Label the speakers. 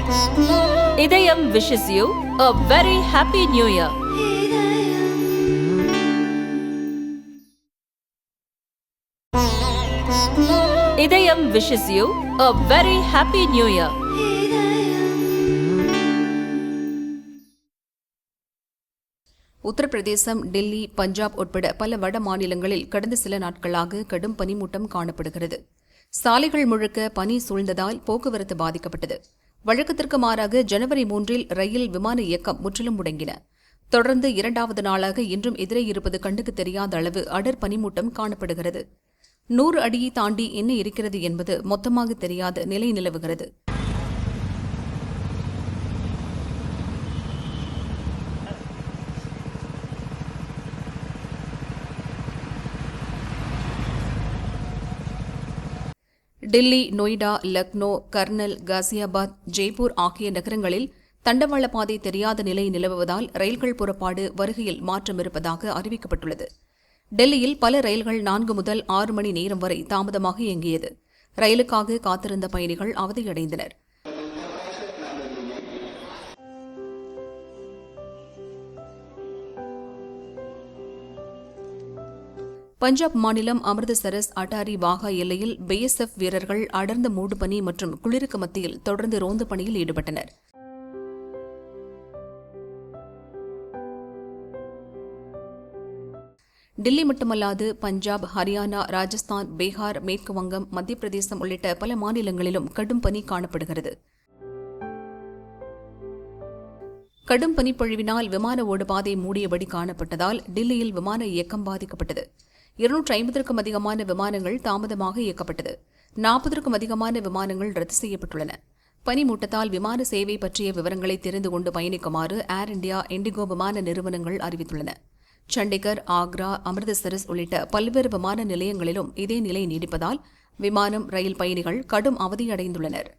Speaker 1: இதயம் wishes you a very happy new year. இதயம் wishes you a very happy new year.
Speaker 2: Uttar Pradesh, Delhi, Punjab உட்பட பல வட மாநிலங்களில் கடந்த சில நாட்களாக கடும் பனிமூட்டம் காணப்படுகிறது. சாலைகள் முழுக்க பனி சூழ்ந்ததால் போக்குவரத்து பாதிக்கப்பட்டது. வழக்கத்திற்கு மாறாக ஜனவரி 3 ரயில், விமான இயக்கம் முற்றிலும் முடங்கின. தொடர்ந்து 2வது நாளாக இன்றும் எதிரே இருப்பது கண்ணுக்கு தெரியாத அளவு அடர் பனிமூட்டம் காணப்படுகிறது. 100 அடியை தாண்டி என்ன இருக்கிறது என்பது மொத்தமாக தெரியாத நிலை நிலவுகிறது. டெல்லி, நொய்டா, லக்னோ, கர்னல், காசியாபாத், ஜெய்ப்பூர் ஆகிய நகரங்களில் தண்டவாள பாதை தெரியாத நிலை நிலவுவதால் ரயில்கள் புறப்பாடு, வருகையில் மாற்றம் இருப்பதாக அறிவிக்கப்பட்டுள்ளது. டெல்லியில் பல ரயில்கள் 4 முதல் 6 மணி நேரம் வரை தாமதமாக இயங்கியது. ரயிலுக்காக காத்திருந்த பயணிகள் அவதியடைந்தனர். பஞ்சாப் மாநிலம் அமிர்தசரஸ், அட்டாரி, வாகா எல்லையில் BSF வீரர்கள் அடர்ந்த மூடுபனி மற்றும் குளிருக்கு மத்தியில் தொடர்ந்து ரோந்து பணியில் ஈடுபட்டனர். டில்லி மட்டுமல்லாது பஞ்சாப், ஹரியானா, ராஜஸ்தான், பீகார், மேற்கு வங்கம், மத்திய பிரதேசம் உள்ளிட்ட பல மாநிலங்களிலும் கடும் பனி காணப்படுகிறது. கடும் பனிப்பொழிவினால் விமான ஓடுபாதை மூடியபடி காணப்பட்டதால் டில்லியில் விமான இயக்கம் பாதிக்கப்பட்டது. 250க்கும் அதிகமான விமானங்கள் தாமதமாக இயக்கப்பட்டது. 40க்கும் அதிகமான விமானங்கள் ரத்து செய்யப்பட்டுள்ளன. பனிமூட்டத்தால் விமான சேவை பற்றிய விவரங்களை தெரிந்து கொண்டு பயணிக்குமாறு ஏர் இண்டியா, இண்டிகோ விமான நிறுவனங்கள் அறிவித்துள்ளன. சண்டிகர், ஆக்ரா, அமிர்தசரஸ் உள்ளிட்ட பல்வேறு விமான நிலையங்களிலும் இதே நிலை நீடிப்பதால் விமானம், ரயில் பயணிகள் கடும் அவதியடைந்துள்ளனர்.